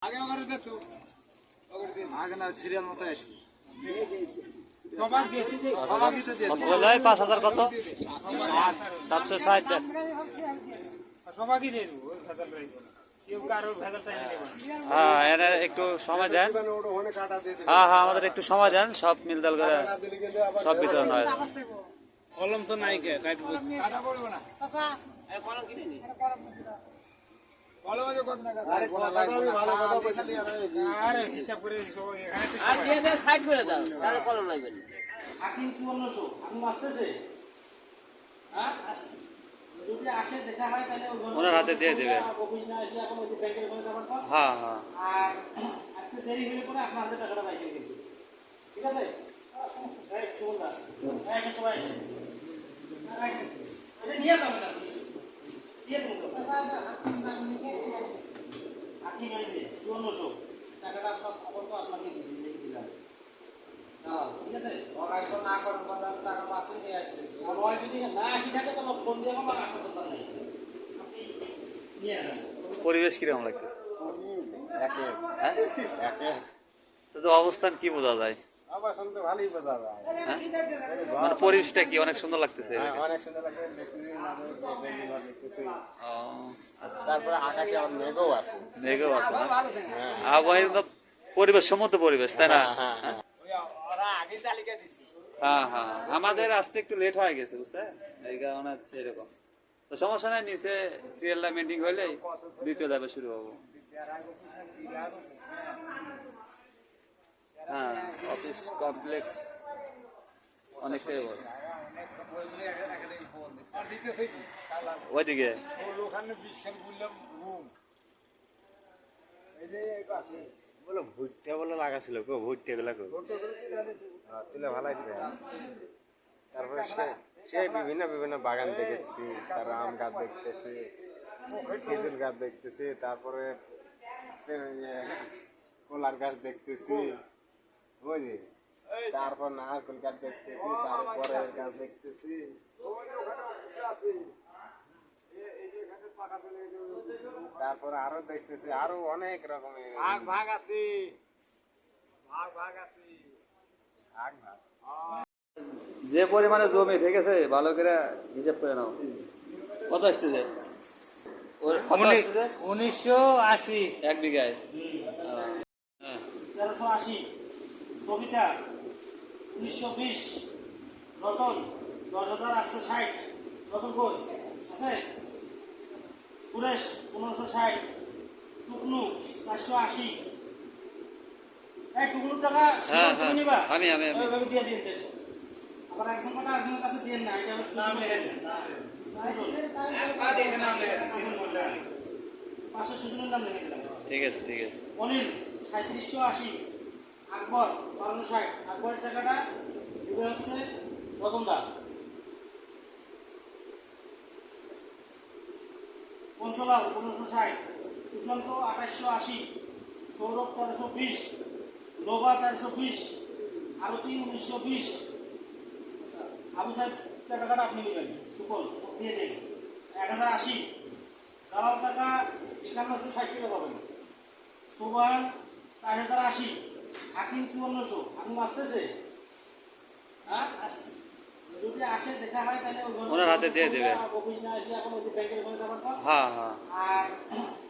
আগে না সিরিয়াল মতো আসবি। কত বললো 5,000 কত? 760 টাকা। হ্যাঁ এর একটু সময় দেন। হ্যাঁ হ্যাঁ আমাদের একটু সময় দেন, সব মিলদাল করে সব বিতরণ হয়। কলম তো নাই কে ওনার হাতে দিয়ে দেবে। হ্যাঁ হ্যাঁ দেরি হলে পরে আপনার হাতে টাকাটা পাইছেন কিন্তু, ঠিক আছে? সবাই নিয়ে যাবে না দিয়ে দেবো আকি মাইজে 5400 টাকাটা আপনার খবর তো আপনাকে লিখে দিলাম। ঠিক আছে, না করার কথা টাকা পাচ্ছেন নিয়ে আসতেছি। আর যদি না আসি থাকে তাহলে ফোন দিয়ে আমার আসার দরকার নেই, আপনি নিয়ে আসেন। পরিবেশ কিরকম লাগতেছে? তো অবস্থান কি বোঝা যায়? ভালোই বোঝা যায়। মানে পরিবেশটা কি অনেক সুন্দর লাগতেছে? অনেক সুন্দর লাগছে, আচ্ছা, তারপরে আকাশে আবার মেঘও আছে। মেঘও আছে না? আবহাওয়া একদম পরিবেশ সম্মত পরিবেশ, তাই না? হ্যাঁ হ্যাঁ আমাদের আসতে একটু লেট হয়ে গেছে বুঝছে, এই কারণে হচ্ছে এরকম। তো সমস্যা নাই, নিচে সিরিয়ালটা মেন্টিং হইলেই দ্বিতীয় ধাপে শুরু হবো। হ্যাঁ অফিস কমপ্লেক্স অনেকটাই বড়। ওইদিকে বলো ভুট্টা বলে লাগাছিল গো, ভুট্টা গুলা তুলে ভালো আছে। তারপরে সে বিভিন্ন বিভিন্ন বাগান দেখেছি, তার আম গাছ দেখতেছি, খেজুর গাছ দেখতেছি, তারপরে কলার গাছ দেখতেছি, বুঝলি, তারপর নারকেল গাছ দেখতেছি, তারপরে গাছ দেখতেছি, তারপরে আরো দেখতেছি, আরো অনেক রকমের ভাগ আছে। যে পরিমাণে জমি থেকেছে ভালো করে হিসাব করে নাও। কত আসতেছে? 1980 এক বিঘায় 1380। কবিতা 1920। রতন 10,860। রতন ঘোষ আছে। সুরেশ 1560। টুকনু 480। এই টুকনুর টাকা তুমি নিবা? আমি ওইভাবে দিয়ে দিন। আবার একজন কটা একজনের কাছে দিয়ে না, এটা নাম লেখে দেন। 500 সুজনের নাম লিখে দিলাম। ঠিক আছে ঠিক আছে। অনিল 3780। আকবর 5260। আকবরের টাকাটা দিবে হচ্ছে রতনদা। পঞ্চলাল 1560। সুশান্ত 2880। সৌরভ 1320। লোবা 1320। আরতি 1920। আবু সাহেব টাকাটা আপনি নেবেন, সুকল দিয়ে দেন 1080। জালাল টাকা 5160 টাকা পাবেন। সোবান 4080। হাকিম 5400। হাকিম আসতেছে? হ্যাঁ যদি আসে দেখা হয় তাহলে ওনার হাতে দিয়ে দেবে। অফিস না আসলে এখন ওই ব্যাংকের ওখানে যাবার পর। হ্যাঁ হ্যাঁ আর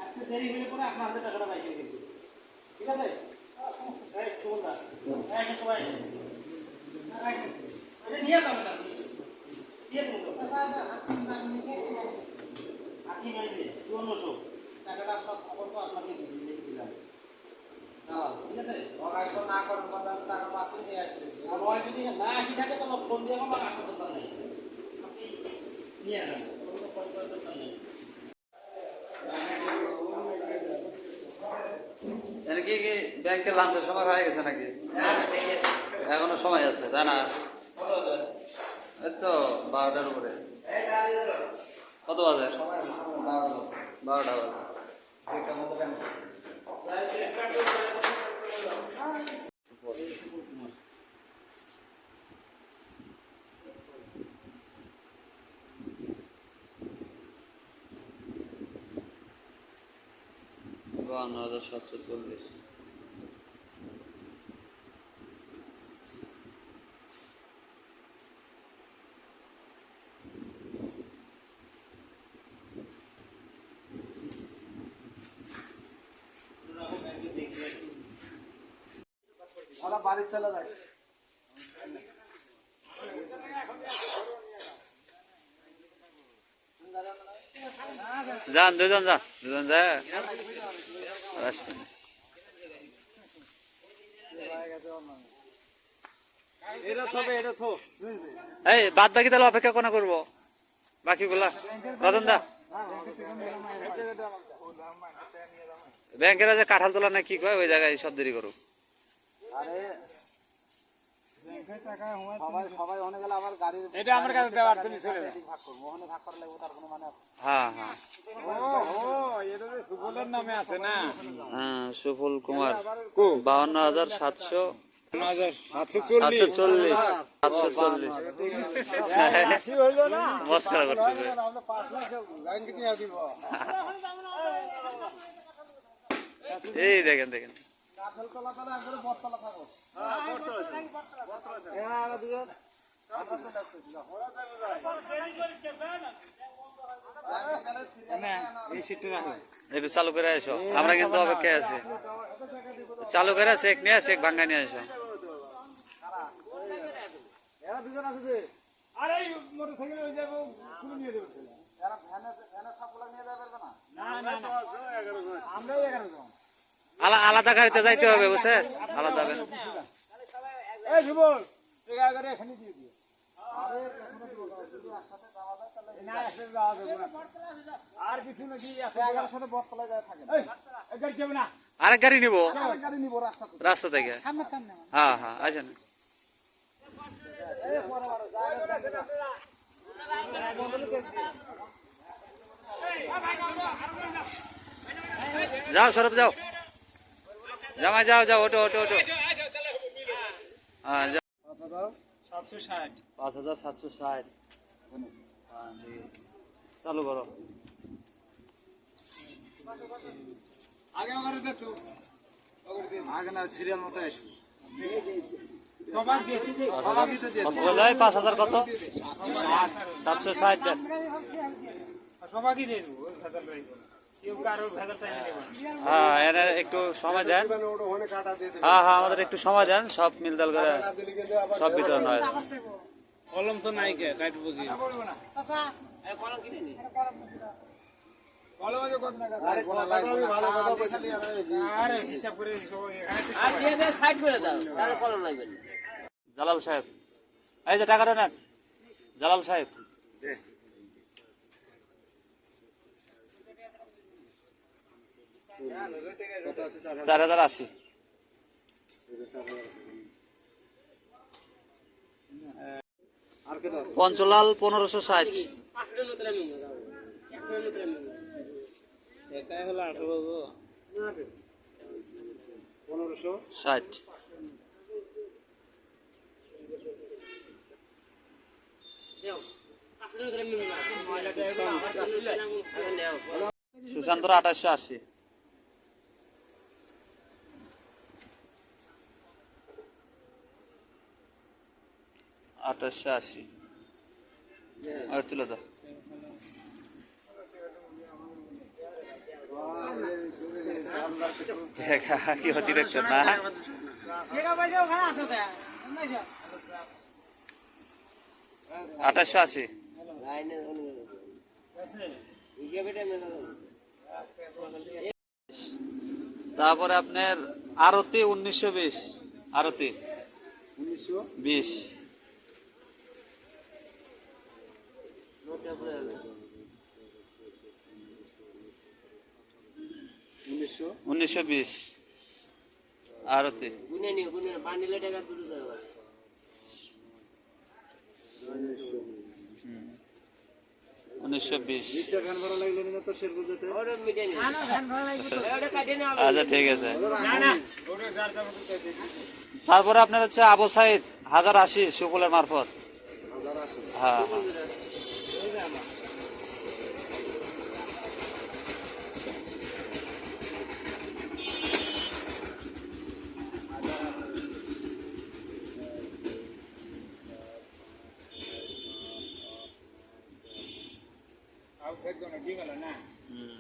আজকে দেরি হলে পরে আপনার হাতে টাকাটা পাইছেন কিন্তু, ঠিক আছে? সুগন্ধা সবাই নিয়ে যাবেন না দিয়ে দেবো। আকি মাইজে 5400 টাকাটা আপনার খবর তো আপনাকে লিখে দিলাম। ঠিক আছে, না করার কথা টাকা পাচ্ছেন নিয়ে আসতেছি। আর যদি না আসি থাকে তাহলে ফোন দিয়ে আমার আসার দরকার নেই, আপনি নিয়ে আসেন, কোনো ফোন করার দরকার নেই। কি কি ব্যাংকের লাঞ্চের সময় হয়ে গেছে নাকি? এখনো সময় আছে, তাই না? এই তো 12টার উপরে। কত বাজে? 12টা বাজে। এবং 52,740। ওরা বাড়ি চলে যায়। যান দুজন যান, দুজন যায় আসবেন। এই বাদ বাকি তাহলে অপেক্ষা কোনা করবো বাকিগুলা রতন দা ব্যাংকের যে কাঁঠাল তোলা না কি কয় ওই জায়গায় সব দেরি করুক। আরে সবাই সবাই অনেক গেলে আবার গাড়ি এটা আমার কাছে দেওয়ার তুমি চলে যাও। ভাগ করবো ওখানে ভাগ করা লাগবে তার কোনো মানে আছে? হ্যাঁ হ্যাঁ এটা তো সুবলের নামে আছে না? হ্যাঁ সুফল কুমার 52,740 মস্করা করতেছে। আমরা 5 লাখ লাইন কি নিয়ে দিব এই দেখেন দেখেন কাঠল তলা তলা একবারে বটতলা থাকো। হ্যাঁ বটতলা হ্যাঁ আগা দিও আমরা তো ডাকতেছি না এই সিটটা রাখো। একটু চালু করে এসো, আমরা কিন্তু অপেক্ষায় আছি। চালু করে চেক নিয়ে চেক ভাঙ্গা নিয়ে এসো। এরা দুজন আছে যে আরে মোটরসাইকেল হয়ে যাবো খুলে নিয়ে যাবো। এরা ভ্যানে ভ্যানে সবগুলা নিয়ে যাবে পারবে না? না না আমরাই 11 জন। আলাদা গাড়িতে যাইতে হবে বুঝছে, আলাদা হবে। এই সুবল টাকা করে এখানে দিয়ে দিও। আরে এখনো দিব যদি একসাথে যাওয়া যায় তাহলে না একসাথে যাওয়া যাবে না। আর কিছু নাকি এগারোর সাথে বটতলায় যায় থাকে এই এগার যাবে না। আরেক গাড়ি নিবো আরেক গাড়ি নিব রাস্তা থেকে রাস্তা থেকে। হ্যাঁ হ্যাঁ আসেন। এই পরে বারো যায় যাও সরব যাও, জামাই যাও যাও, ওটো ওটো ওটো। হ্যাঁ যাও। 760 5,760। চালু করো। আগে আমার দেখো আগে না সিরিয়াল মতো আসবে সবার দিয়ে কত বলে 5,000 কত? 760 দেন। সবাইকে দিয়ে দেবো ভেজাল রইব কেউ কারোর ভেজালটা এনে দেবো। হ্যাঁ এনে একটু সময় দেন। হ্যাঁ হ্যাঁ আমাদের একটু সময় দেন, সব মিলদাল করে সব বিতরণ হয়। কলম তো নাই কে কাটবো কি কলম আছে কত না আরে কোন লাগবে না ভালো কথা বলছি আরে হিসাব করে সবাই এখানে তো আর দিয়ে দিয়ে সাইড করে দাও তাহলে কলম লাগবে না। জালাল সাহেব এই যে টাকাটা নেন, জালাল সাহেব। কত আছে 4,080। আর কেন আছে পঞ্চলাল 1,560। 5টার মতো আমি দাও 1টার মতো আমি একাই হলো 18 গো 1560 60। দাও 5টার মতো আমি ময়লাটা একটু আমার কাছে নাও সুশান্তর 2880। আর তুলে দাও। দেখা কি অতিরিক্ত না। টাকা পয়সা ওখানে আছে তো 2880। লাইনের অনুযায়ী আছে ইকে বেটা মেলা তারপরে আপনার আরতি 1920। আরতি 1920। নোটটা পুরো 1920 আরতি। গুনে নিও বান্ডিলে টাকা দুটো দাও 1920। ভ্যান ভাড়া লাগলো না তো শেরপুর যেতে ওটা মিটে নিও না ভ্যান ভাড়া লাগবে ওটা কাটে নাও আচ্ছা ঠিক আছে। না না ওটা যার যার মতো দিয়ে দিই। তারপরে আপনার হচ্ছে আবু সাইদ 1080 সুকুলের মারফত। হ্যাঁ হ্যাঁ আউটসাইড কোনো কি গেল না হুম